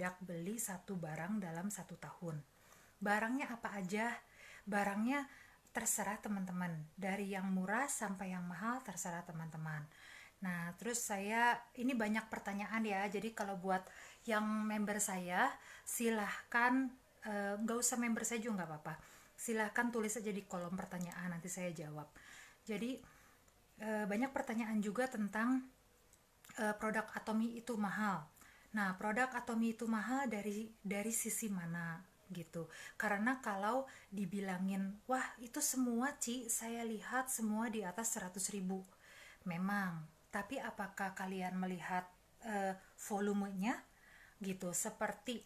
produk, beli satu barang dalam 1 tahun. Barangnya apa aja? Barangnya terserah teman-teman, dari yang murah sampai yang mahal terserah teman-teman. Nah, terus saya ini banyak pertanyaan ya, jadi kalau buat yang member saya silahkan, nggak usah member saya juga nggak apa-apa, silahkan tulis aja di kolom pertanyaan, nanti saya jawab. Jadi banyak pertanyaan juga tentang produk Atomy itu mahal. Nah, produk Atomy itu mahal dari sisi mana gitu. Karena kalau dibilangin, wah itu semua Ci, saya lihat semua di atas 100.000. Memang, tapi apakah kalian melihat volumenya gitu? Seperti,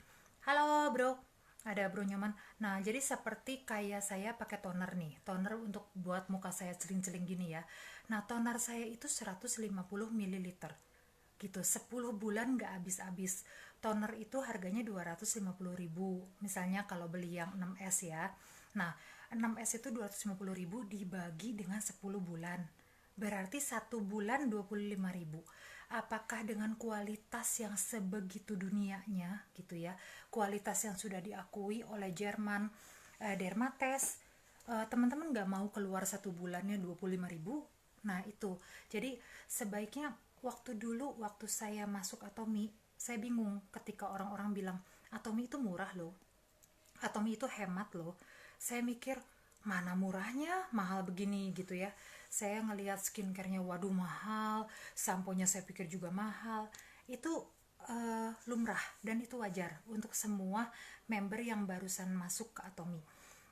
halo bro, ada bro nyaman. Nah, jadi seperti kayak saya pakai toner nih, toner untuk buat muka saya celing-celing gini ya. Nah, toner saya itu 150 ml gitu, 10 bulan nggak habis-habis. Toner itu harganya 250.000 misalnya kalau beli yang 6S ya. Nah, 6S itu 250.000 dibagi dengan 10 bulan, berarti 1 bulan 25.000. Apakah dengan kualitas yang sebegitu dunianya gitu ya, kualitas yang sudah diakui oleh Jerman, Dermates, teman-teman nggak mau keluar 1 bulannya 25.000? Nah itu, jadi sebaiknya, waktu saya masuk Atomy, saya bingung ketika orang-orang bilang Atomy itu murah loh, Atomy itu hemat loh. Saya mikir, mana murahnya, mahal begini gitu ya. Saya ngelihat skincare-nya, waduh mahal, samponya saya pikir juga mahal. Itu lumrah dan itu wajar untuk semua member yang barusan masuk ke Atomy.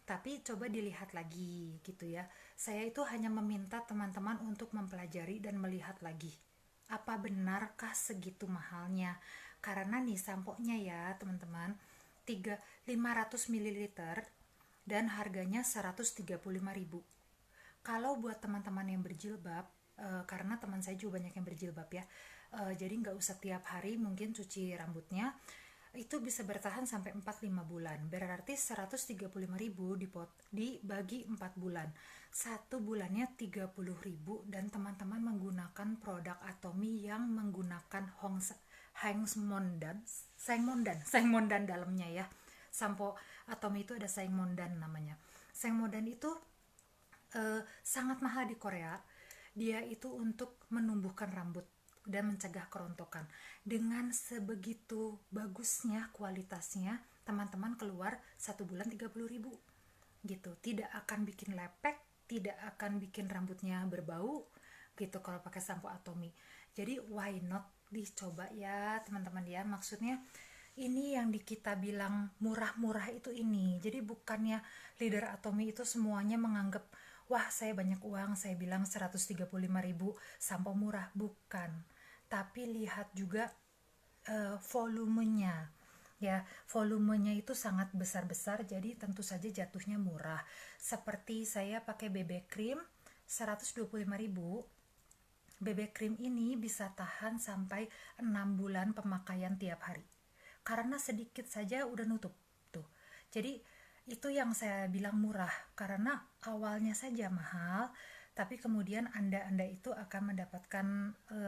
Tapi coba dilihat lagi gitu ya. Saya itu hanya meminta teman-teman untuk mempelajari dan melihat lagi. Apa benarkah segitu mahalnya? Karena nih samponya ya teman-teman, 500 ml dan harganya 135.000. Kalau buat teman-teman yang berjilbab, karena teman saya juga banyak yang berjilbab ya, jadi nggak usah tiap hari mungkin cuci rambutnya, itu bisa bertahan sampai 4-5 bulan, berarti 135.000 dibagi 4 bulan, 1 bulannya 30.000. Dan teman-teman menggunakan produk Atomy yang menggunakan Sengmondan dalamnya ya. Sampo Atomy itu ada Sengmondan namanya. Sengmondan itu sangat mahal di Korea. Dia itu untuk menumbuhkan rambut dan mencegah kerontokan. Dengan sebegitu bagusnya kualitasnya, teman-teman keluar 1 bulan 30.000 gitu. Tidak akan bikin lepek, tidak akan bikin rambutnya berbau gitu kalau pakai sampo Atomy. Jadi why not dicoba ya teman-teman ya. Maksudnya ini yang kita bilang murah-murah itu ini. Jadi bukannya leader Atomy itu semuanya menganggap, wah saya banyak uang, saya bilang 135.000 sampo murah. Bukan. Tapi lihat juga volumenya. Ya, volumenya itu sangat besar-besar, jadi tentu saja jatuhnya murah. Seperti saya pakai BB cream 125.000. BB cream ini bisa tahan sampai 6 bulan pemakaian tiap hari. Karena sedikit saja udah nutup tuh. Jadi itu yang saya bilang murah, karena awalnya saja mahal, tapi kemudian anda itu akan mendapatkan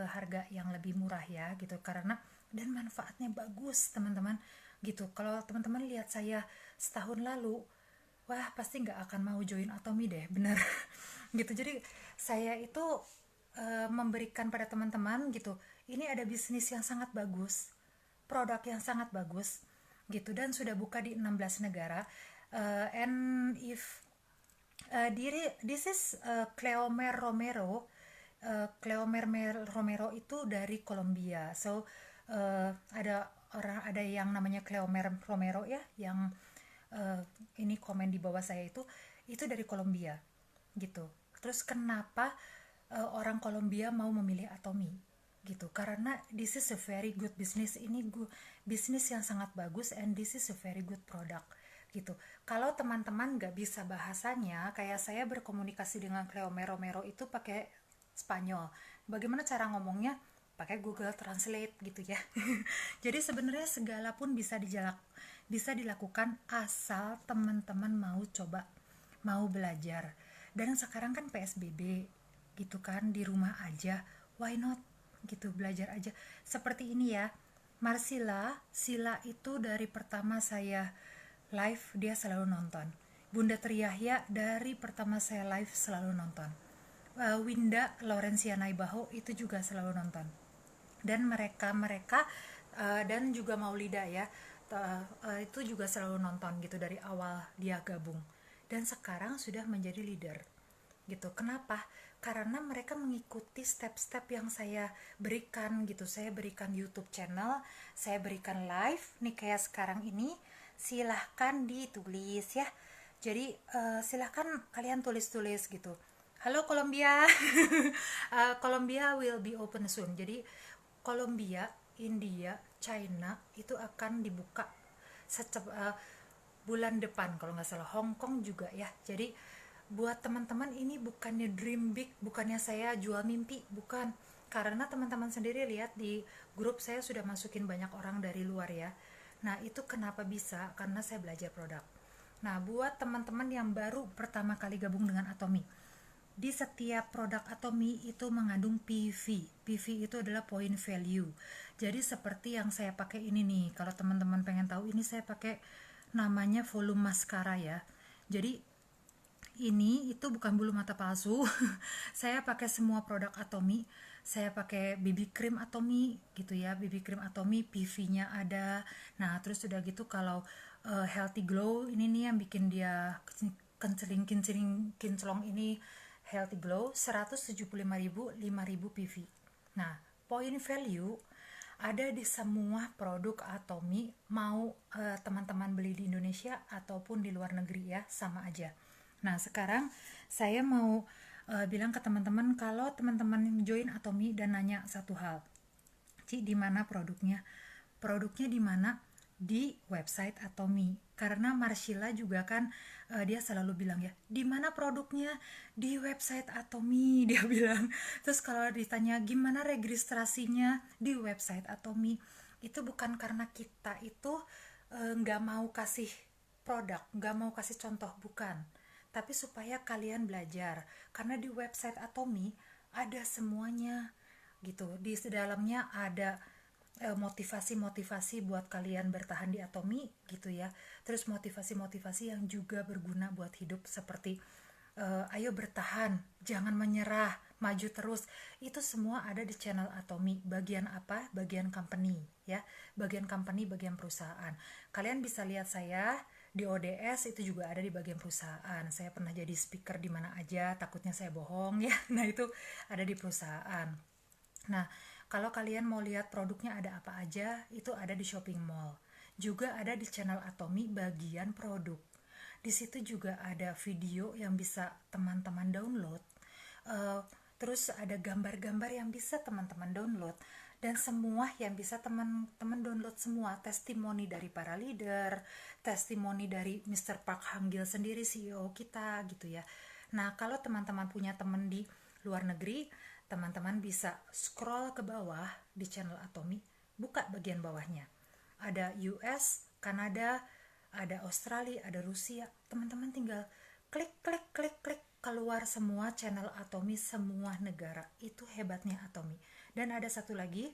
harga yang lebih murah ya gitu, karena dan manfaatnya bagus teman-teman gitu. Kalau teman-teman lihat saya setahun lalu, wah pasti nggak akan mau join Atomy deh, bener gitu. Jadi saya itu memberikan pada teman-teman gitu, ini ada bisnis yang sangat bagus, produk yang sangat bagus gitu, dan sudah buka di 16 negara. And if this is Cleomer Romero. Cleomer Romero itu dari Kolombia. So ada yang namanya Cleomer Romero ya, yang uh, ini komen di bawah saya itu dari Kolombia gitu. Terus kenapa orang Kolombia mau memilih Atomy gitu? Karena this is a very good business. Ini bisnis yang sangat bagus, and this is a very good product gitu. Kalau teman-teman nggak bisa bahasanya, kayak saya berkomunikasi dengan Cleo Romero itu pakai Spanyol. Bagaimana cara ngomongnya? Pakai Google Translate gitu ya. Jadi sebenarnya segala pun bisa dilakukan asal teman-teman mau coba, mau belajar. Dan sekarang kan PSBB gitu kan, di rumah aja, why not gitu, belajar aja seperti ini ya. Sila itu dari pertama saya live dia selalu nonton. Bunda Triyahya dari pertama saya live selalu nonton. Winda Laurenciana Ibaho itu juga selalu nonton. Dan mereka dan juga Maulida ya, itu juga selalu nonton gitu dari awal dia gabung. Dan sekarang sudah menjadi leader gitu. Kenapa? Karena mereka mengikuti step-step yang saya berikan gitu. Saya berikan YouTube channel, saya berikan live nih kayak sekarang ini. Silahkan ditulis ya. Jadi silahkan kalian tulis-tulis gitu. Halo Colombia. Colombia will be open soon. Jadi Colombia, India, China itu akan dibuka bulan depan kalau nggak salah. Hong Kong juga ya. Jadi buat teman-teman ini bukannya dream big, bukannya saya jual mimpi, bukan. Karena teman-teman sendiri lihat di grup saya sudah masukin banyak orang dari luar ya. Nah itu kenapa bisa? Karena saya belajar produk. Nah buat teman-teman yang baru pertama kali gabung dengan Atomy, di setiap produk Atomy itu mengandung PV. PV itu adalah point value. Jadi seperti yang saya pakai ini nih. Kalau teman-teman pengen tahu, ini saya pakai namanya volume mascara ya. Jadi ini itu bukan bulu mata palsu. Saya pakai semua produk Atomy. Saya pakai BB cream Atomy gitu ya. BB cream Atomy PV-nya ada. Nah, terus udah gitu kalau healthy glow ini nih yang bikin dia kinclong ini healthy glow 175.000 5.000 PV. Nah, point value ada di semua produk Atomy, mau teman-teman beli di Indonesia ataupun di luar negeri ya, sama aja. Nah sekarang saya mau bilang ke teman-teman, kalau teman-teman join Atomy dan nanya satu hal, Ci di mana produknya? Produknya di mana? Di website Atomy. Karena Marshilla juga kan dia selalu bilang ya, di mana produknya? Di website Atomy dia bilang. Terus kalau ditanya gimana registrasinya? Di website Atomy. Itu bukan karena kita itu nggak mau kasih produk, nggak mau kasih contoh, bukan, tapi supaya kalian belajar. Karena di website Atomy ada semuanya gitu. Di dalamnya ada motivasi-motivasi buat kalian bertahan di Atomy gitu ya. Terus motivasi-motivasi yang juga berguna buat hidup, seperti ayo bertahan, jangan menyerah, maju terus. Itu semua ada di channel Atomy. Bagian apa? Bagian company ya. Bagian company, bagian perusahaan. Kalian bisa lihat saya di ODS itu juga ada di bagian perusahaan. Saya pernah jadi speaker di mana aja, takutnya saya bohong ya. Nah itu ada di perusahaan. Nah kalau kalian mau lihat produknya ada apa aja, itu ada di shopping mall. Juga ada di channel Atomy bagian produk. Di situ juga ada video yang bisa teman-teman download. Terus ada gambar-gambar yang bisa teman-teman download. Dan semua yang bisa teman-teman download semua, testimoni dari para leader, testimoni dari Mr. Park Hang-gil sendiri, CEO kita gitu ya. Nah kalau teman-teman punya teman di luar negeri, teman-teman bisa scroll ke bawah di channel Atomy, buka bagian bawahnya. Ada US, Kanada, ada Australia, ada Rusia. Teman-teman tinggal klik keluar semua channel Atomy, semua negara. Itu hebatnya Atomy. Dan ada satu lagi,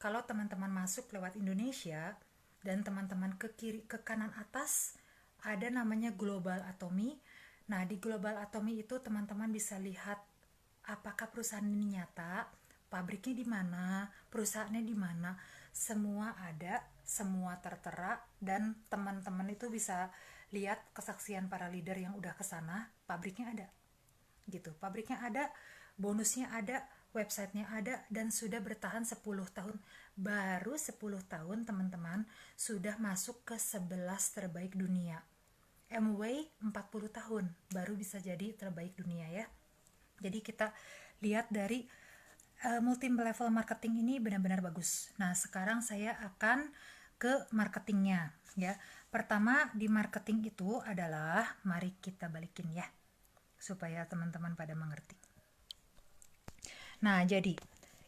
kalau teman-teman masuk lewat Indonesia dan teman-teman ke kiri ke kanan atas ada namanya Global Atomy. Nah, di Global Atomy itu teman-teman bisa lihat apakah perusahaan ini nyata, pabriknya di mana, perusahaannya di mana, semua ada, semua tertera. Dan teman-teman itu bisa lihat kesaksian para leader yang udah kesana, pabriknya ada gitu, pabriknya ada, bonusnya ada, websitenya ada, dan sudah bertahan 10 tahun. Baru 10 tahun teman-teman sudah masuk ke 11 terbaik dunia. Amway 40 tahun baru bisa jadi terbaik dunia ya. Jadi kita lihat dari multi level marketing ini benar-benar bagus. Nah sekarang saya akan ke marketingnya ya. Pertama di marketing itu adalah, mari kita balikin ya supaya teman-teman pada mengerti. Nah jadi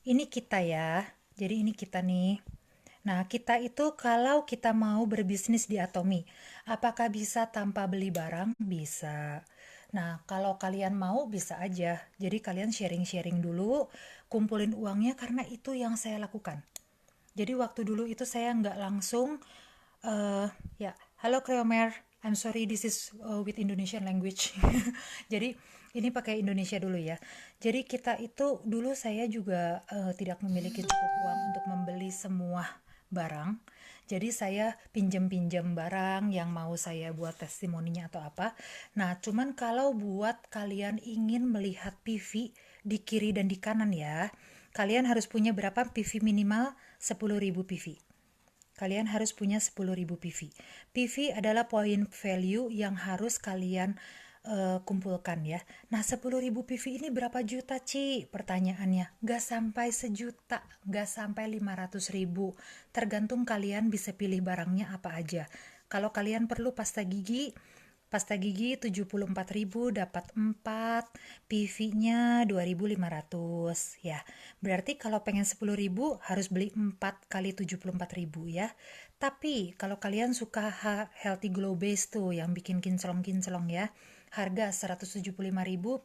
ini kita ya, jadi ini kita nih. Nah kita itu kalau kita mau berbisnis di Atomy, apakah bisa tanpa beli barang? Bisa. Nah kalau kalian mau bisa aja, jadi kalian sharing-sharing dulu, kumpulin uangnya, karena itu yang saya lakukan. Jadi waktu dulu itu saya nggak langsung ya, halo Creomer, I'm sorry this is with Indonesian language. Jadi ini pakai Indonesia dulu ya. Jadi kita itu dulu saya juga tidak memiliki cukup uang untuk membeli semua barang. Jadi saya pinjam-pinjam barang yang mau saya buat testimoninya atau apa. Nah, cuman kalau buat kalian ingin melihat PV di kiri dan di kanan ya, kalian harus punya berapa PV minimal? 10.000 PV. Kalian harus punya 10.000 PV. PV adalah point value yang harus kalian kumpulkan ya. Nah, 10.000 PV ini berapa juta, Ci? Pertanyaannya. Gak sampai sejuta, gak sampai 500.000. Tergantung kalian bisa pilih barangnya apa aja. Kalau kalian perlu pasta gigi 74.000 dapat 4, PV-nya 2.500 ya. Berarti kalau pengen 10.000 harus beli 4 kali 74.000 ya. Tapi kalau kalian suka healthy glow base tuh yang bikin kinclong-kinclong ya, harga 175.000,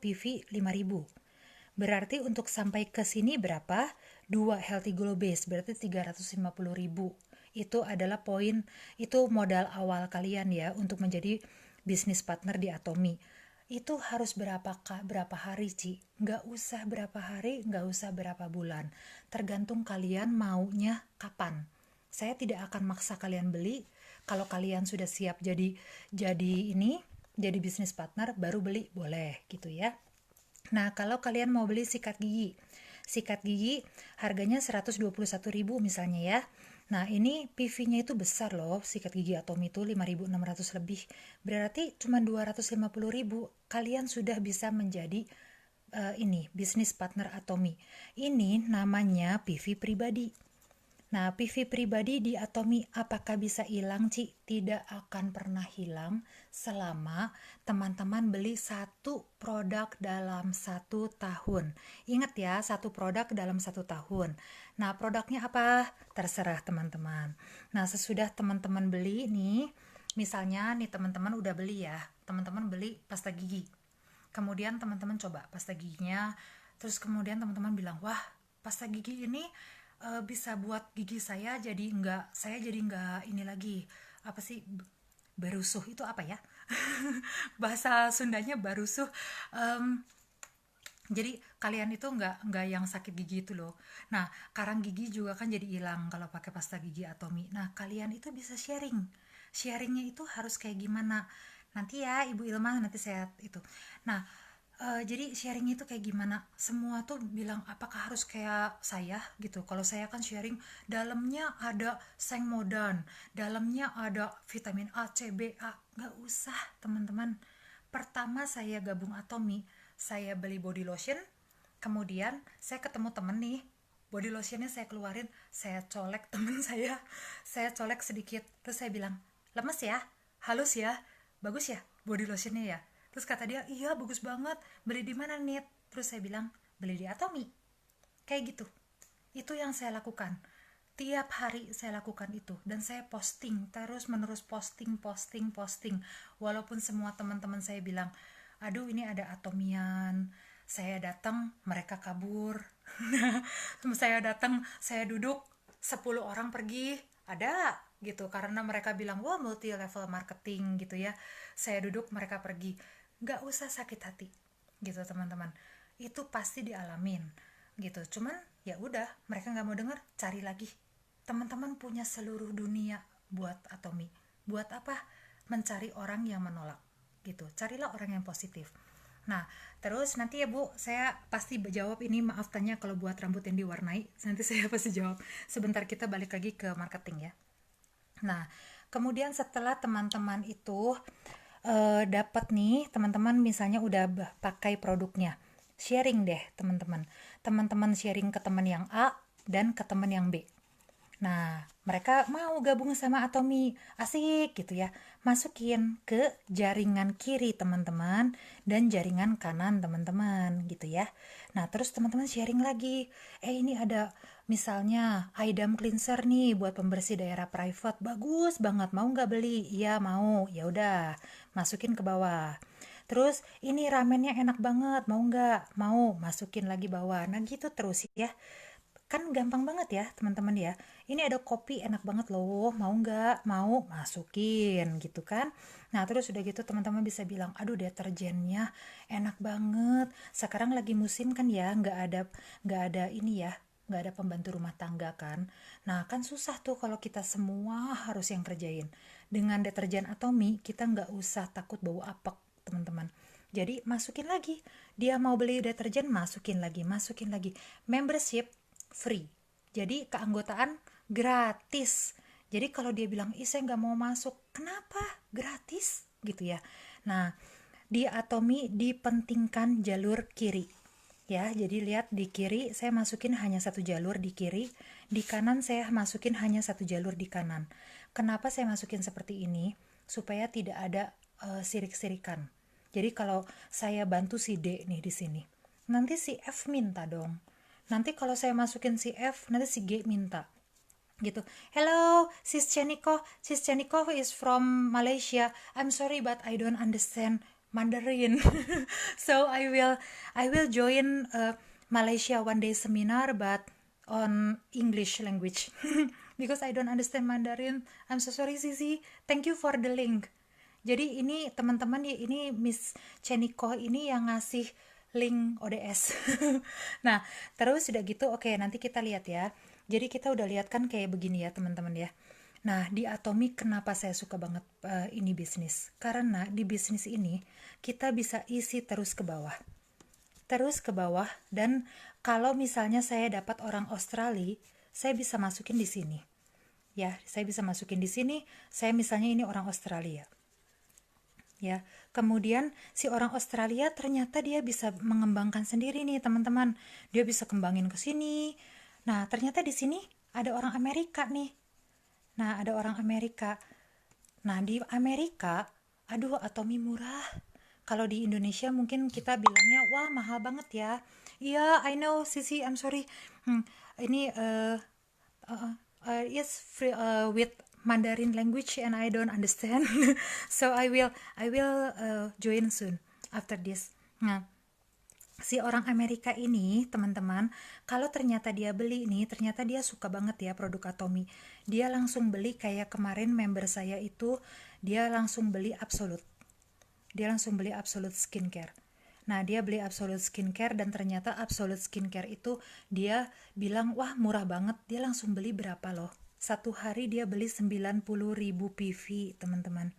PV 5.000. Berarti untuk sampai ke sini berapa? 2 healthy glow base berarti 350.000. Itu adalah poin, itu modal awal kalian ya untuk menjadi bisnis partner di Atomy. Itu harus berapa hari, Ci? Nggak usah berapa hari, nggak usah berapa bulan. Tergantung kalian maunya kapan. Saya tidak akan maksa kalian beli. Kalau kalian sudah siap jadi bisnis partner, baru beli, boleh gitu ya. Nah, kalau kalian mau beli sikat gigi harganya 121.000 misalnya ya. Nah, ini PV-nya itu besar loh, sikat gigi Atomy itu 5.600 lebih. Berarti cuma 250.000 kalian sudah bisa menjadi ini bisnis partner Atomy. Ini namanya PV pribadi. Nah, PV pribadi di Atomy apakah bisa hilang, Ci? Tidak akan pernah hilang selama teman-teman beli satu produk dalam 1 tahun. Ingat ya, satu produk dalam 1 tahun. Nah, produknya apa? Terserah teman-teman. Nah, sesudah teman-teman beli nih, misalnya nih teman-teman udah beli ya, teman-teman beli pasta gigi. Kemudian teman-teman coba pasta giginya, terus kemudian teman-teman bilang, wah pasta gigi ini bisa buat gigi saya jadi nggak ini lagi, apa sih, barusuh itu apa ya? Bahasa Sundanya barusuh. Em, jadi kalian itu nggak yang sakit gigi itu loh. Nah, karang gigi juga kan jadi hilang kalau pakai pasta gigi Atomy. Nah, kalian itu bisa sharingnya itu harus kayak gimana nanti ya Ibu Ilma, nanti saya itu. Nah, jadi sharing itu kayak gimana, semua tuh bilang apakah harus kayak saya gitu. Kalau saya kan sharing dalamnya ada seng modern, dalamnya ada vitamin A, C, B, A. Nggak usah teman-teman. Pertama saya gabung Atomy, saya beli body lotion, kemudian saya ketemu temen nih, body lotionnya saya keluarin, saya colek temen saya colek sedikit, terus saya bilang, lemes ya, halus ya, bagus ya body lotionnya ya. Terus kata dia, iya bagus banget, beli di mana nih? Terus saya bilang, beli di Atomy. Kayak gitu. Itu yang saya lakukan. Tiap hari saya lakukan itu, dan saya posting terus menerus, posting. Walaupun semua teman-teman saya bilang, aduh ini ada Atomian, saya datang mereka kabur. Saya datang, saya duduk, 10 orang pergi, ada gitu, karena mereka bilang wah multi level marketing gitu ya. Saya duduk, mereka pergi. Nggak usah sakit hati gitu teman-teman, itu pasti dialamin gitu. Cuman ya udah, mereka nggak mau denger, cari lagi. Teman-teman punya seluruh dunia buat Atomy. Buat apa? Mencari orang yang menolak gitu. Carilah orang yang positif. Nah, terus nanti ya Bu, saya pasti jawab ini, maaf tanya kalau buat rambut yang diwarnai, nanti saya pasti jawab. Sebentar, kita balik lagi ke marketing ya. Nah, kemudian setelah teman-teman itu dapat nih, teman-teman misalnya udah pakai produknya, sharing deh teman-teman. Teman-teman sharing ke teman yang A dan ke teman yang B. Nah, mereka mau gabung sama Atomy, asik gitu ya. Masukin ke jaringan kiri teman-teman dan jaringan kanan teman-teman gitu ya. Nah, terus teman-teman sharing lagi. Ini ada misalnya Idam cleanser nih buat pembersih daerah private. Bagus banget, mau nggak beli? Iya, mau. Ya udah, masukin ke bawah. Terus ini ramennya enak banget, mau nggak? Mau, masukin lagi bawah. Nah gitu terus ya. Kan gampang banget ya teman-teman ya. Ini ada kopi enak banget loh, mau nggak? Mau, masukin gitu kan. Nah terus udah gitu teman-teman bisa bilang, aduh deterjennya enak banget. Sekarang lagi musim kan ya, nggak ada ini ya, nggak ada pembantu rumah tangga kan. Nah kan susah tuh kalau kita semua harus yang kerjain. Dengan deterjen Atomy kita nggak usah takut bau apek teman-teman. Jadi masukin lagi, dia mau beli deterjen masukin lagi. Membership free, jadi keanggotaan gratis. Jadi kalau dia bilang ih saya nggak mau masuk, kenapa gratis gitu ya. Nah di Atomy dipentingkan jalur kiri ya, jadi lihat di kiri saya masukin hanya satu jalur di kiri, di kanan saya masukin hanya satu jalur di kanan. Kenapa saya masukin seperti ini? Supaya tidak ada sirik-sirikan. Jadi kalau saya bantu si D nih di sini, nanti si F minta dong. Nanti kalau saya masukin si F, nanti si G minta gitu. Hello, Sis Cheniko is from Malaysia. I'm sorry but I don't understand Mandarin. So I will join Malaysia one day seminar but on English language because I don't understand Mandarin. I'm so sorry Sisi. Thank you for the link. Jadi ini teman-teman ya, ini Miss Cheniko ini yang ngasih link ODS. Nah, terus udah gitu, oke, nanti kita lihat ya. Jadi kita udah lihat kan kayak begini ya teman-teman ya. Nah, di Atomy kenapa saya suka banget ini bisnis? Karena di bisnis ini kita bisa isi terus ke bawah. Terus ke bawah, dan kalau misalnya saya dapat orang Australia, saya bisa masukin di sini. Ya, saya bisa masukin di sini. Saya misalnya ini orang Australia. Ya, kemudian si orang Australia ternyata dia bisa mengembangkan sendiri nih teman-teman, dia bisa kembangin ke sini. Nah ternyata di sini ada orang Amerika nih. Nah ada orang Amerika. Nah di Amerika, aduh Atomy murah. Kalau di Indonesia mungkin kita bilangnya wah mahal banget ya. Iya, I know Sisi, I'm sorry. Ini yes free, with Mandarin language and I don't understand. So I will join soon after this. Nah, si orang Amerika ini teman-teman, kalau ternyata dia beli nih, ternyata dia suka banget ya produk Atomy. Dia langsung beli, kayak kemarin member saya itu dia langsung beli Absolute. Dia langsung beli Absolute Skincare. Nah dia beli Absolute Skincare dan ternyata Absolute Skincare itu dia bilang wah murah banget. Dia langsung beli berapa loh, satu hari dia beli 90.000 PV teman-teman.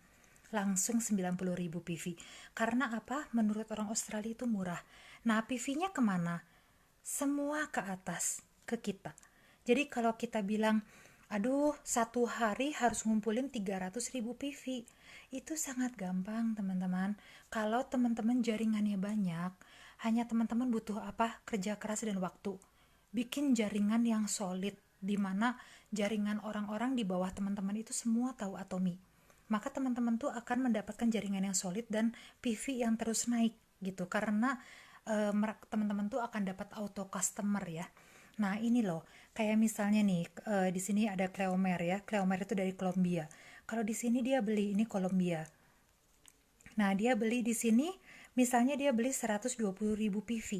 Langsung 90.000 PV. Karena apa? Menurut orang Australia itu murah. Nah PV-nya kemana? Semua ke atas, ke kita. Jadi kalau kita bilang aduh satu hari harus ngumpulin 300.000 PV, itu sangat gampang teman-teman. Kalau teman-teman jaringannya banyak, hanya teman-teman butuh apa? Kerja keras dan waktu. Bikin jaringan yang solid, di mana jaringan orang-orang di bawah teman-teman itu semua tahu Atomy. Maka teman-teman tuh akan mendapatkan jaringan yang solid dan PV yang terus naik gitu, karena teman-teman tuh akan dapat auto customer ya. Nah ini loh, kayak misalnya nih di sini ada Cleomer ya. Cleomer itu dari Kolombia. Kalau di sini dia beli ini Kolombia. Nah dia beli di sini, misalnya dia beli 120.000 PV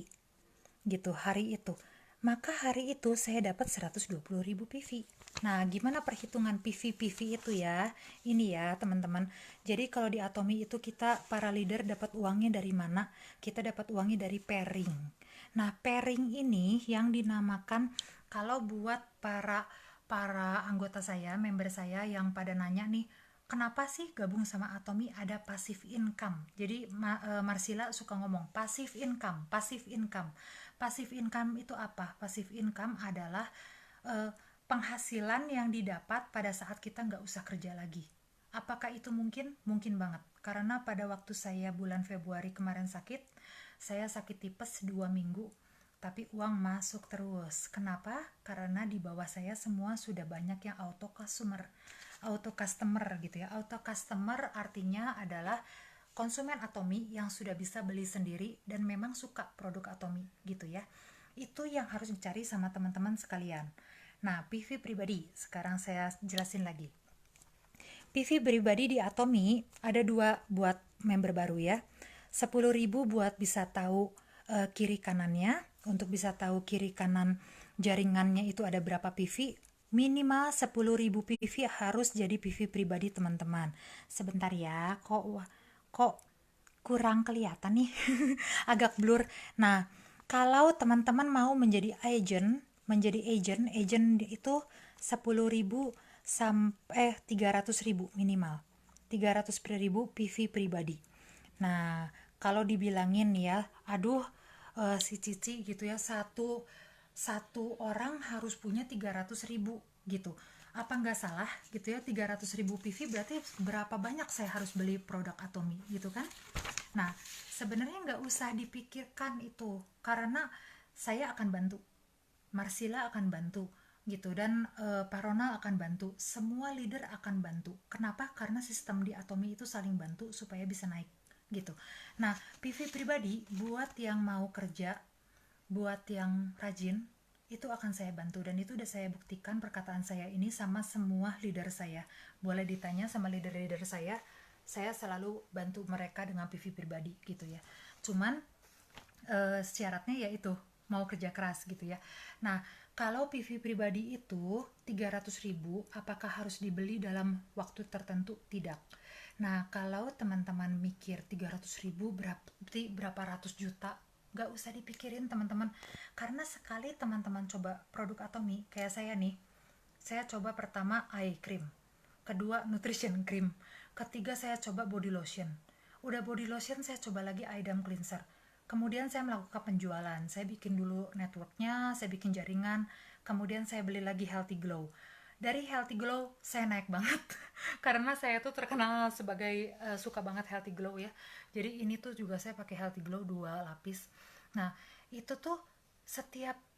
gitu hari itu. Maka hari itu saya dapat 120.000 PV. Nah, gimana perhitungan PV-PV itu ya? Ini ya, teman-teman. Jadi kalau di Atomy itu kita para leader dapat uangnya dari mana? Kita dapat uangnya dari pairing. Nah, pairing ini yang dinamakan, kalau buat para anggota saya, member saya yang pada nanya nih, kenapa sih gabung sama Atomy ada passive income? Jadi Marsila suka ngomong passive income, passive income. Passive income itu apa? Passive income adalah penghasilan yang didapat pada saat kita nggak usah kerja lagi. Apakah itu mungkin? Mungkin banget. Karena pada waktu saya bulan Februari kemarin sakit, saya sakit tipes 2 minggu, tapi uang masuk terus. Kenapa? Karena di bawah saya semua sudah banyak yang auto customer. Auto customer gitu ya. Auto customer artinya adalah konsumen Atomy yang sudah bisa beli sendiri dan memang suka produk Atomy gitu ya. Itu yang harus dicari sama teman-teman sekalian. Nah, PV pribadi, sekarang saya jelasin lagi. PV pribadi di Atomy ada 2 buat member baru ya. 10.000 buat bisa tahu kiri kanannya, untuk bisa tahu kiri kanan jaringannya itu ada berapa PV, minimal 10.000 PV harus jadi PV pribadi teman-teman. Sebentar ya, kok kurang kelihatan nih. Agak blur. Nah, kalau teman-teman mau menjadi agent itu 10.000 sampai 300.000 minimal. 300.000 PV pribadi. Nah, kalau dibilangin ya, aduh, si Cici gitu ya, satu orang harus punya 300.000 gitu. Apa nggak salah gitu ya, 300.000 PV berarti berapa banyak saya harus beli produk Atomi gitu kan. Nah, sebenarnya nggak usah dipikirkan itu, karena saya akan bantu, Marsila akan bantu gitu, dan Pak Ronald akan bantu, semua leader akan bantu. Kenapa? Karena sistem di Atomi itu saling bantu supaya bisa naik gitu. Nah, PV pribadi buat yang mau kerja, buat yang rajin, itu akan saya bantu, dan itu udah saya buktikan perkataan saya ini sama semua leader saya. Boleh ditanya sama leader-leader saya selalu bantu mereka dengan PV pribadi gitu ya. Cuman syaratnya yaitu mau kerja keras gitu ya. Nah, kalau PV pribadi itu 300.000, apakah harus dibeli dalam waktu tertentu? Tidak. Nah, kalau teman-teman mikir 300.000 berarti berapa ratus juta, gak usah dipikirin teman-teman. Karena sekali teman-teman coba produk Atomi, kayak saya nih, saya coba pertama eye cream, kedua nutrition cream, ketiga saya coba body lotion, udah body lotion saya coba lagi eye dam cleanser, kemudian saya melakukan penjualan, saya bikin dulu networknya, saya bikin jaringan, kemudian saya beli lagi Healthy Glow. Dari Healthy Glow saya naik banget karena saya tuh terkenal sebagai suka banget Healthy Glow ya, jadi ini tuh juga saya pakai Healthy Glow 2 lapis. Nah, itu tuh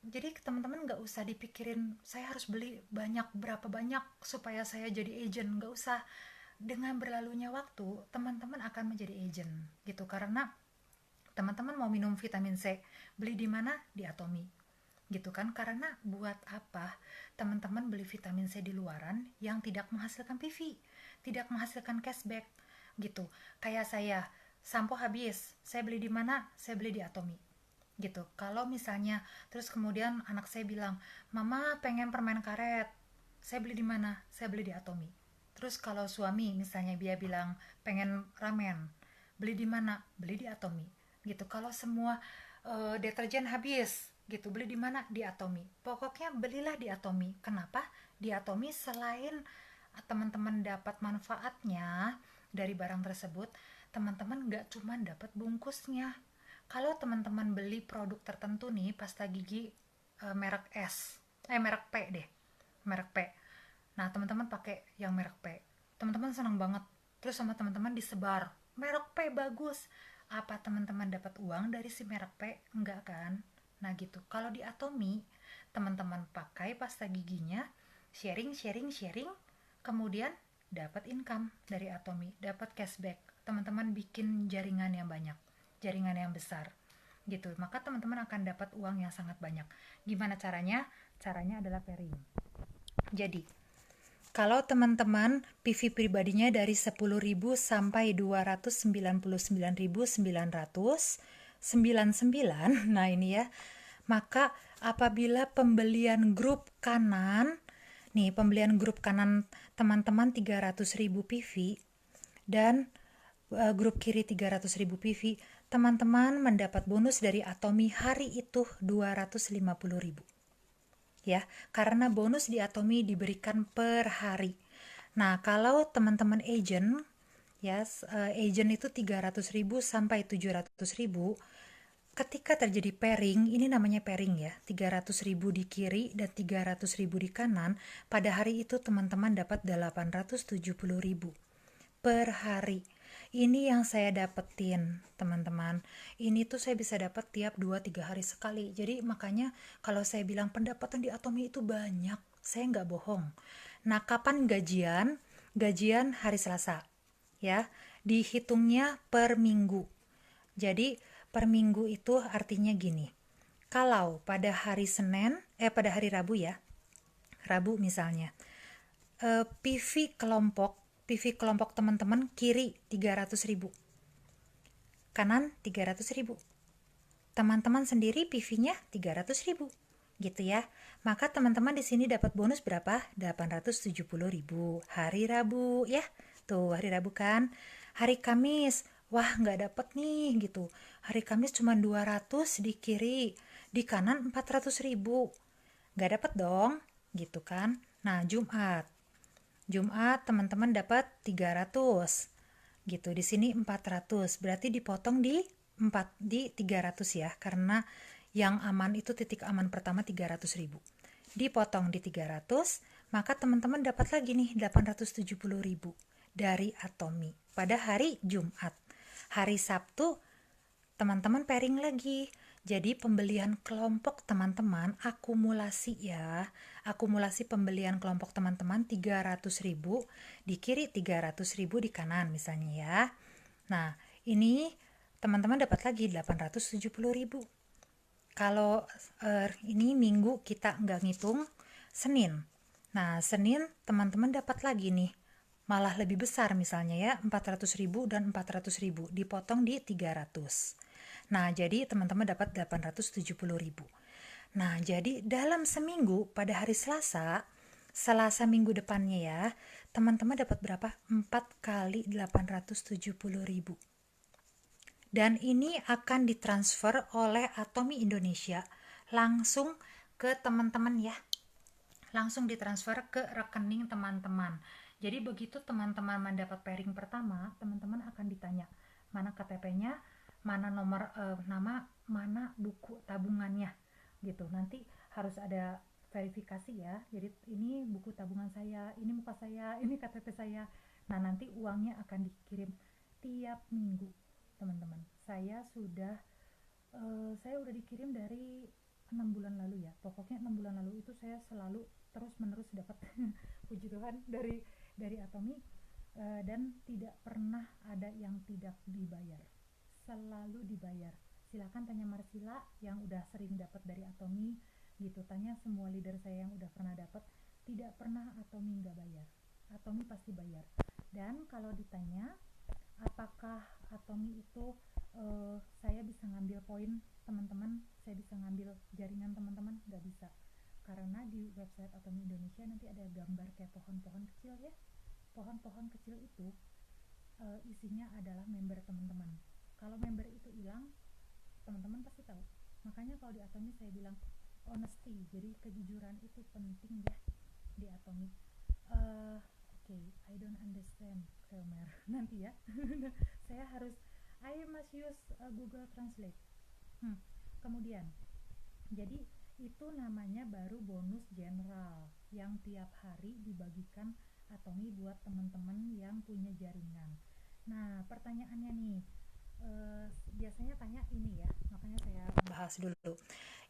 jadi teman-teman nggak usah dipikirin saya harus beli berapa banyak supaya saya jadi agent, nggak usah. Dengan berlalunya waktu teman-teman akan menjadi agent gitu, karena teman-teman mau minum vitamin C, beli di mana? Di Atomi gitu kan. Karena buat apa teman-teman beli vitamin C di luaran yang tidak menghasilkan PV, tidak menghasilkan cashback gitu. Kayak saya, sampo habis, saya beli di mana? Saya beli di Atomi gitu. Kalau misalnya terus kemudian anak saya bilang, mama pengen permen karet, saya beli di mana? Saya beli di Atomi. Terus kalau suami misalnya dia bilang pengen ramen, beli di mana? Beli di Atomi gitu. Kalau semua deterjen habis gitu, beli di mana? Di Atomi. Pokoknya belilah di Atomi. Kenapa? Di Atomi selain teman-teman dapat manfaatnya dari barang tersebut, teman-teman nggak cuma dapat bungkusnya. Kalau teman-teman beli produk tertentu nih, pasta gigi merek merek P deh, merek P. Nah, teman-teman pakai yang merek P, teman-teman senang banget, terus sama teman-teman disebar merek P bagus. Apa teman-teman dapat uang dari si merek P? Enggak kan. Nah gitu. Kalau di Atomi, teman-teman pakai pasta giginya, sharing, kemudian dapat income dari Atomi, dapat cashback. Teman-teman bikin jaringan yang banyak, jaringan yang besar gitu, maka teman-teman akan dapat uang yang sangat banyak. Gimana caranya? Caranya adalah pairing. Jadi kalau teman-teman PV pribadinya dari 10.000 sampai 299.999, nah ini ya, maka apabila pembelian grup kanan teman-teman 300.000 PV dan grup kiri 300.000 PV, teman-teman mendapat bonus dari Atomi hari itu 250.000 ya, karena bonus di Atomi diberikan per hari. Nah, kalau teman-teman agent ya, agent itu 300.000 sampai 700.000. Ketika terjadi pairing, ini namanya pairing ya, 300.000 di kiri dan 300.000 di kanan, pada hari itu teman-teman dapat 870.000 per hari. Ini yang saya dapetin teman-teman, ini tuh saya bisa dapat tiap 2-3 hari sekali. Jadi makanya kalau saya bilang pendapatan di Atomi itu banyak, saya nggak bohong. Nah, kapan gajian? Gajian hari Selasa ya, dihitungnya per minggu. Jadi per minggu itu artinya gini, kalau pada hari pada hari Rabu ya, Rabu misalnya, PV kelompok teman-teman kiri 300.000, kanan 300.000, teman-teman sendiri PV-nya 300.000. gitu ya. Maka teman-teman di sini dapat bonus berapa? 870.000 hari Rabu ya. Tuh, hari Rabu kan. Hari Kamis, wah nggak dapat nih gitu. Hari Kamis cuma 200 di kiri, di kanan 400.000. Nggak dapat dong, gitu kan. Nah, Jumat teman-teman dapat 300 gitu. Di sini 400, berarti dipotong di 300 ya, karena yang aman itu titik aman pertama 300.000. Dipotong di 300, maka teman-teman dapat lagi nih 870.000 dari Atomi pada hari Jumat. Hari Sabtu teman-teman pairing lagi. Jadi pembelian kelompok teman-teman akumulasi ya. Akumulasi pembelian kelompok teman-teman 300.000 di kiri, 300.000 di kanan misalnya ya. Nah, ini teman-teman dapat lagi 870.000. Kalau ini minggu kita nggak ngitung, Senin. Nah, Senin teman-teman dapat lagi nih, malah lebih besar misalnya ya, 400.000 dan 400.000 dipotong di 300. Nah, jadi teman-teman dapat 870.000. Nah, jadi dalam seminggu pada hari Selasa minggu depannya ya, teman-teman dapat berapa? 4 kali 870.000. Dan ini akan ditransfer oleh Atomi Indonesia langsung ke teman-teman ya. Langsung ditransfer ke rekening teman-teman. Jadi begitu teman-teman mendapat pairing pertama, teman-teman akan ditanya mana KTP-nya, mana nomor nama, mana buku tabungannya gitu. Nanti harus ada verifikasi ya. Jadi ini buku tabungan saya, ini muka saya, ini KTP saya. Nah, nanti uangnya akan dikirim tiap minggu, teman-teman. Saya udah dikirim dari 6 bulan lalu ya. Pokoknya 6 bulan lalu itu saya selalu terus menerus dapat puji Tuhan dari Atomi, dan tidak pernah ada yang tidak dibayar, selalu dibayar. Silakan tanya Marsila yang udah sering dapat dari Atomi gitu, tanya semua leader saya yang udah pernah dapat, tidak pernah Atomi nggak bayar, Atomi pasti bayar. Dan kalau ditanya apakah Atomi itu saya bisa ngambil poin teman-teman, saya bisa ngambil jaringan teman-teman, nggak bisa, karena di website Atomi Indonesia nanti ada gambar kayak pohon-pohon kecil ya. Pohon-pohon kecil itu isinya adalah member teman-teman. Kalau member itu hilang, teman-teman pasti tahu. Makanya kalau di Atomi saya bilang honesty, jadi kejujuran itu penting ya di Atomi. Okay, I don't understand Selmer nanti ya. I must use Google Translate. Kemudian, jadi itu namanya baru bonus general yang tiap hari dibagikan Atomi buat teman-teman yang punya jaringan. Nah, pertanyaannya nih, biasanya tanya ini ya, makanya saya bahas dulu.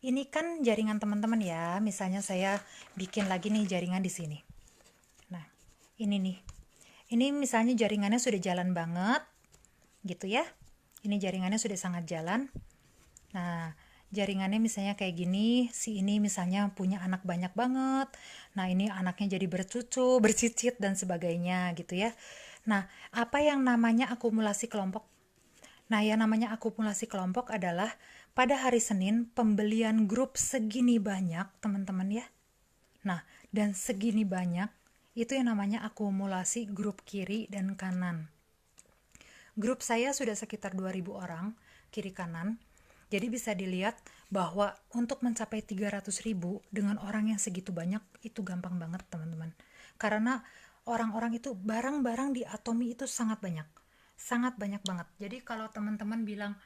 Ini kan jaringan teman-teman ya, misalnya saya bikin lagi nih jaringan di sini. Nah, ini nih, ini misalnya jaringannya sudah jalan banget, gitu ya. Ini jaringannya sudah sangat jalan. Nah, jaringannya misalnya kayak gini, si ini misalnya punya anak banyak banget. Nah, ini anaknya jadi bercucu, bercicit dan sebagainya gitu ya. Nah, apa yang namanya akumulasi kelompok? Nah, yang namanya akumulasi kelompok adalah pada hari Senin pembelian grup segini banyak, teman-teman ya. Nah, dan segini banyak itu yang namanya akumulasi grup kiri dan kanan. Grup saya sudah sekitar 2.000 orang kiri kanan. Jadi bisa dilihat bahwa untuk mencapai 300.000 dengan orang yang segitu banyak itu gampang banget, teman-teman. Karena orang-orang itu, barang-barang di Atomi itu sangat banyak. Sangat banyak banget. Jadi kalau teman-teman bilang,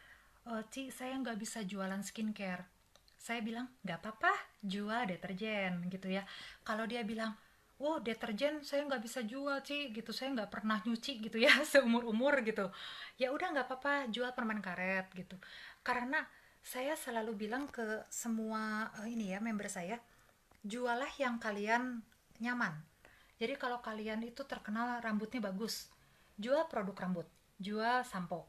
Ci, saya nggak bisa jualan skincare. Saya bilang, nggak apa-apa, jual deterjen gitu ya. Kalau dia bilang, oh deterjen saya nggak bisa jual Ci gitu, saya nggak pernah nyuci gitu ya seumur umur gitu, ya udah nggak apa-apa, jual permen karet gitu. Karena saya selalu bilang ke semua ini ya member saya, jualah yang kalian nyaman. Jadi kalau kalian itu terkenal rambutnya bagus, jual produk rambut, jual sampo,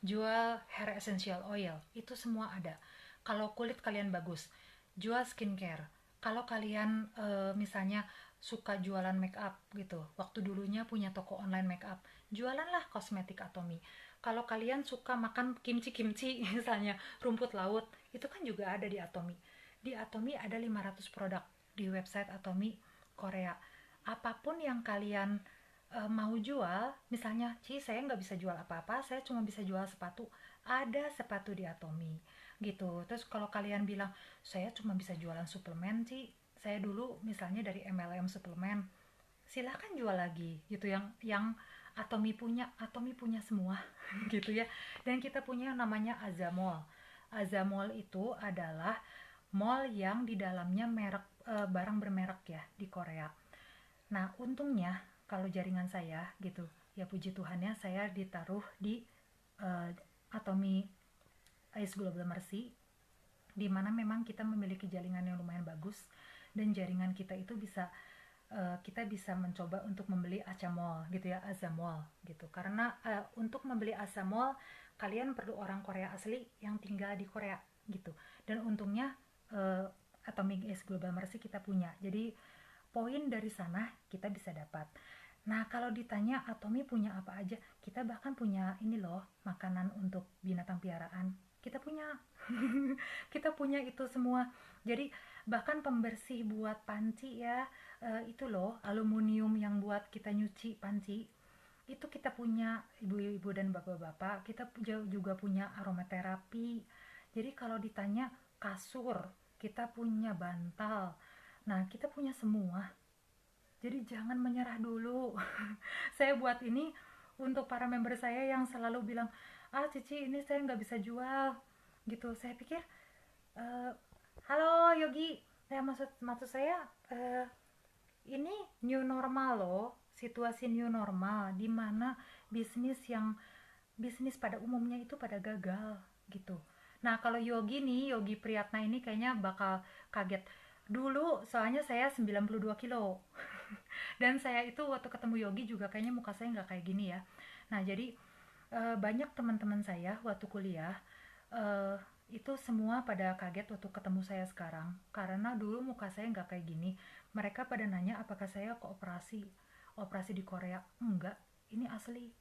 jual hair essential oil, itu semua ada. Kalau kulit kalian bagus, jual skincare. Kalau kalian misalnya suka jualan make up gitu, waktu dulunya punya toko online make up, jualanlah kosmetik Atomi. Kalau kalian suka makan kimchi misalnya rumput laut, itu kan juga ada di Atomi. Di Atomy ada 500 produk di website Atomy Korea. Apapun yang kalian mau jual, misalnya, saya nggak bisa jual apa-apa, saya cuma bisa jual sepatu, ada sepatu di Atomy gitu. Terus kalau kalian bilang, saya cuma bisa jualan suplemen, saya dulu misalnya dari MLM suplemen, silahkan jual lagi gitu. Yang Atomy punya semua gitu ya. Dan kita punya yang namanya Azamol. Azamol itu adalah mall yang di dalamnya barang bermerek ya di Korea. Nah, untungnya kalau jaringan saya gitu, ya puji Tuhannya saya ditaruh di uh, Atomy Ice Global Mercy, di mana memang kita memiliki jaringan yang lumayan bagus, dan jaringan kita itu kita bisa mencoba untuk membeli Acamol gitu ya, Azamol gitu. Karena untuk membeli Azamol kalian perlu orang Korea asli yang tinggal di Korea gitu. Dan untungnya Atomic Ace Global Mercy kita punya. Jadi poin dari sana kita bisa dapat. Nah, kalau ditanya Atomy punya apa aja, kita bahkan punya ini loh, makanan untuk binatang piaraan. Kita punya. Kita punya itu semua. Jadi bahkan pembersih buat panci ya, itu loh, aluminium yang buat kita nyuci panci. Itu kita punya, ibu-ibu dan bapak-bapak. Kita juga punya aromaterapi. Jadi kalau ditanya kasur, kita punya bantal. Nah, kita punya semua. Jadi jangan menyerah dulu. Saya buat ini untuk para member saya yang selalu bilang, Cici ini saya nggak bisa jual gitu. Saya pikir, halo Yogi, maksud saya, ini new normal loh, situasi new normal di mana bisnis pada umumnya itu pada gagal gitu. Nah, kalau Yogi Priyatna ini kayaknya bakal kaget. Dulu soalnya saya 92 kilo. Dan saya itu waktu ketemu Yogi juga kayaknya muka saya nggak kayak gini ya. Nah, jadi banyak teman-teman saya waktu kuliah eh, itu semua pada kaget waktu ketemu saya sekarang, karena dulu muka saya nggak kayak gini. Mereka pada nanya apakah saya ke operasi di Korea. Enggak, ini asli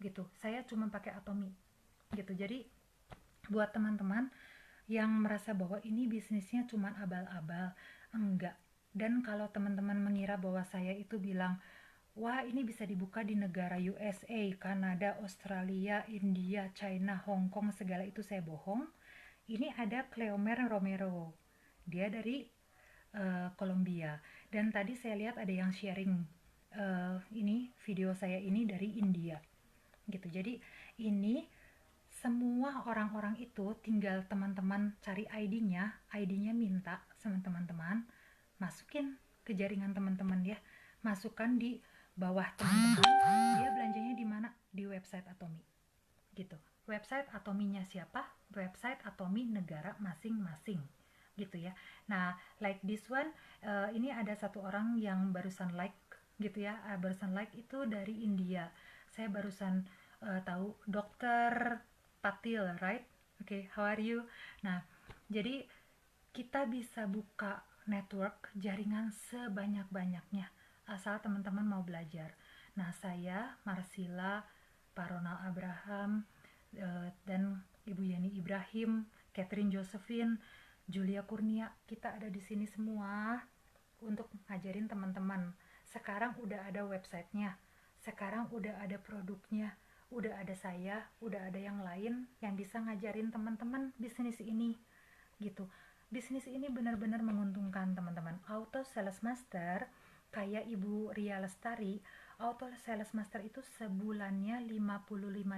gitu. Saya cuma pakai Atomy gitu. Jadi buat teman-teman yang merasa bahwa ini bisnisnya cuma abal-abal, enggak. Dan kalau teman-teman mengira bahwa saya itu bilang, wah ini bisa dibuka di negara USA, Kanada, Australia, India, China, Hong Kong, segala itu, saya bohong. Ini ada Cleomer Romero, dia dari Kolombia. Dan tadi saya lihat ada yang sharing ini video saya ini dari India gitu. Jadi ini semua orang-orang itu tinggal teman-teman cari ID-nya minta sama teman-teman, masukin ke jaringan teman-teman ya, masukkan di bawah teman-teman, dia belanjanya di mana? Di website Atomy gitu. Website Atominya siapa? Website Atomy negara masing-masing gitu ya. Nah, like this one, ini ada satu orang yang barusan like gitu ya, barusan like itu dari India. Saya barusan tahu dokter Patil, right? Okay, how are you? Nah, jadi kita bisa buka network jaringan sebanyak-banyaknya asal teman-teman mau belajar. Nah, saya, Marsila, Pak Ronald Abraham, dan Ibu Yani Ibrahim, Catherine Josephine, Julia Kurnia, kita ada di sini semua untuk ngajarin teman-teman. Sekarang udah ada websitenya, sekarang udah ada produknya, udah ada saya, udah ada yang lain yang bisa ngajarin teman-teman bisnis ini gitu. Bisnis ini benar-benar menguntungkan teman-teman. Auto Sales Master kayak Ibu Ria Lestari, Auto Sales Master itu sebulannya 55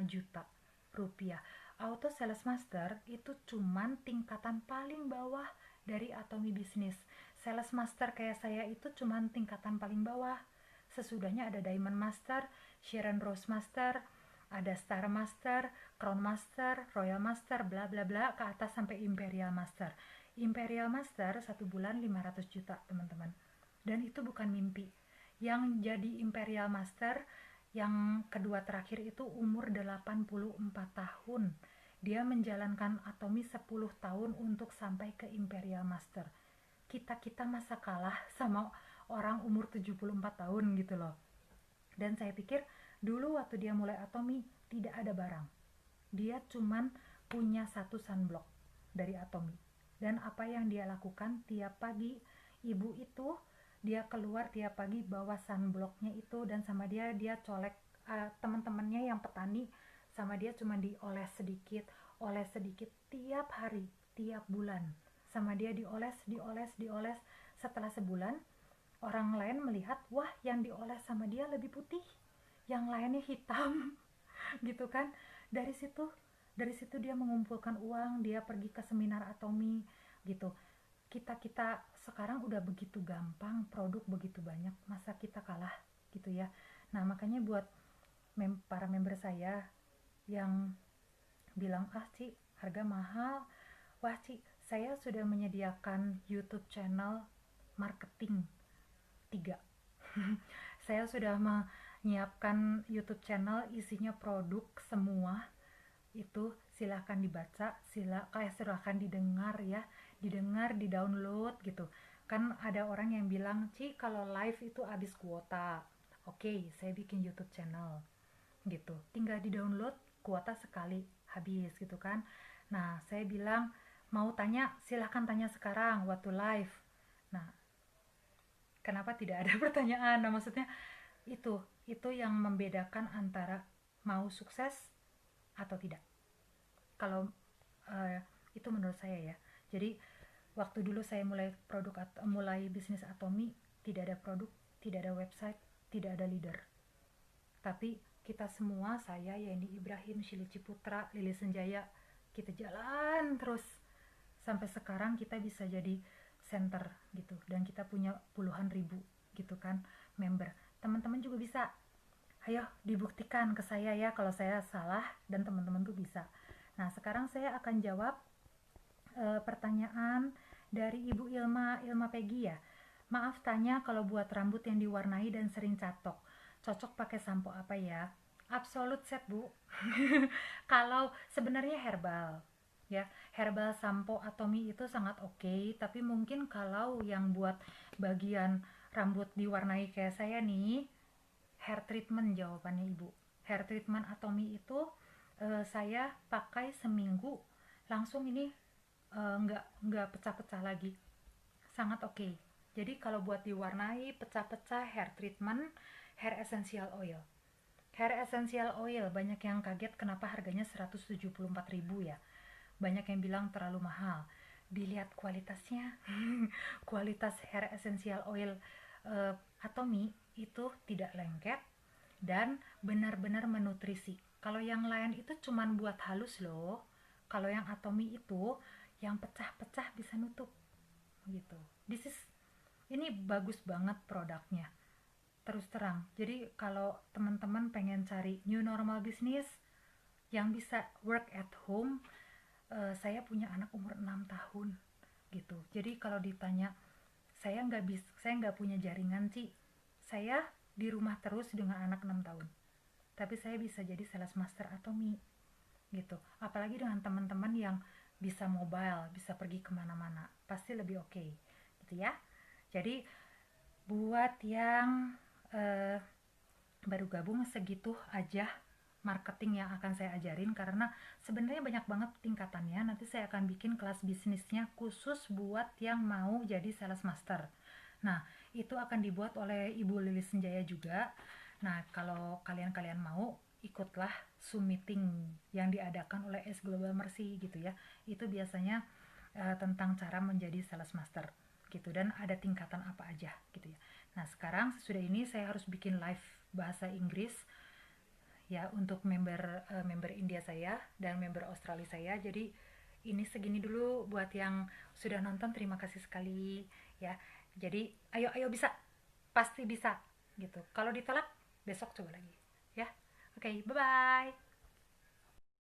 juta rupiah. Auto Sales Master itu cuman tingkatan paling bawah dari Atomy Business. Sales Master kayak saya itu cuman tingkatan paling bawah. Sesudahnya ada Diamond Master, Sharon Rose Master, ada Star Master, Crown Master, Royal Master, bla bla bla, ke atas sampai Imperial Master. Imperial Master 1 bulan 500 juta teman-teman. Dan itu bukan mimpi. Yang jadi Imperial Master yang kedua terakhir itu umur 84 tahun. Dia menjalankan Atomy 10 tahun untuk sampai ke Imperial Master. Kita masa kalah sama orang umur 74 tahun gitu loh. Dan saya pikir dulu waktu dia mulai Atomy tidak ada barang. Dia cuman punya satu sunblock dari Atomy. Dan apa yang dia lakukan tiap pagi, ibu itu dia keluar tiap pagi bawa sunblocknya itu, dan sama dia colek teman-temannya yang petani, sama dia cuma oles sedikit tiap hari, tiap bulan, sama dia dioles dioles dioles. Setelah sebulan, orang lain melihat, wah yang dioles sama dia lebih putih, yang lainnya hitam. Gitu kan. Dari situ dari situ dia mengumpulkan uang, dia pergi ke seminar atomi gitu. Kita sekarang udah begitu gampang, produk begitu banyak, masa kita kalah gitu ya. Nah makanya buat para member saya yang bilang, ah Ci harga mahal, wah Ci saya sudah menyediakan YouTube channel marketing 3. Saya sudah menyiapkan YouTube channel isinya produk semua. Itu silahkan dibaca, silahkan didengar ya, didengar, di download gitu. Kan ada orang yang bilang, Ci kalau live itu habis kuota. Oke, saya bikin YouTube channel gitu, tinggal di download, kuota sekali habis gitu kan. Nah saya bilang, mau tanya silahkan tanya sekarang waktu live. Nah kenapa tidak ada pertanyaan? Nah maksudnya itu itu yang membedakan antara mau sukses atau tidak. Kalau itu menurut saya ya. Jadi waktu dulu saya mulai bisnis Atomi, tidak ada produk, tidak ada website, tidak ada leader. Tapi kita semua, saya, Yeni Ibrahim, Shili Ciputra, Lili Senjaya, kita jalan terus sampai sekarang kita bisa jadi center gitu, dan kita punya puluhan ribu gitu kan member. Teman-teman juga bisa, ayo dibuktikan ke saya ya kalau saya salah dan teman-teman tuh bisa. Nah sekarang saya akan jawab pertanyaan dari Ibu Ilma Peggy ya. Maaf tanya, kalau buat rambut yang diwarnai dan sering catok, cocok pakai sampo apa ya? Absolute set Bu. Kalau sebenarnya herbal ya, herbal sampo Atomi itu sangat oke, tapi mungkin kalau yang buat bagian rambut diwarnai kayak saya nih, hair treatment jawabannya Ibu. Hair treatment Atomi itu saya pakai seminggu langsung ini, nggak pecah-pecah lagi, sangat oke. Jadi kalau buat diwarnai pecah-pecah, hair treatment, hair essential oil. Hair essential oil banyak yang kaget kenapa harganya 174.000 ya. Banyak yang bilang terlalu mahal. Dilihat kualitasnya. Kualitas hair essential oil Atomi itu tidak lengket dan benar-benar menutrisi. Kalau yang lain itu cuman buat halus loh. Kalau yang Atomi itu yang pecah-pecah bisa nutup gitu. Ini bagus banget produknya. Terus terang. Jadi kalau teman-teman pengen cari new normal bisnis yang bisa work at home, saya punya anak umur 6 tahun gitu. Jadi kalau ditanya, saya nggak punya jaringan sih. Saya di rumah terus dengan anak 6 tahun. Tapi saya bisa jadi sales master Atomi gitu. Apalagi dengan teman-teman yang bisa mobile, bisa pergi kemana-mana, pasti lebih oke gitu ya. Jadi buat yang baru gabung, segitu aja marketing yang akan saya ajarin, karena sebenarnya banyak banget tingkatannya. Nanti saya akan bikin kelas bisnisnya khusus buat yang mau jadi sales master. Nah itu akan dibuat oleh Ibu Lili Senjaya juga. Nah kalau kalian mau, ikutlah Zoom meeting yang diadakan oleh S Global Mercy gitu ya. Itu biasanya tentang cara menjadi sales master gitu, dan ada tingkatan apa aja gitu ya. Nah sekarang sesudah ini saya harus bikin live bahasa Inggris ya untuk member India saya dan member Australia saya. Jadi ini segini dulu buat yang sudah nonton, terima kasih sekali ya. Jadi ayo bisa, pasti bisa gitu. Kalau ditolak besok coba lagi ya. Oke, bye bye.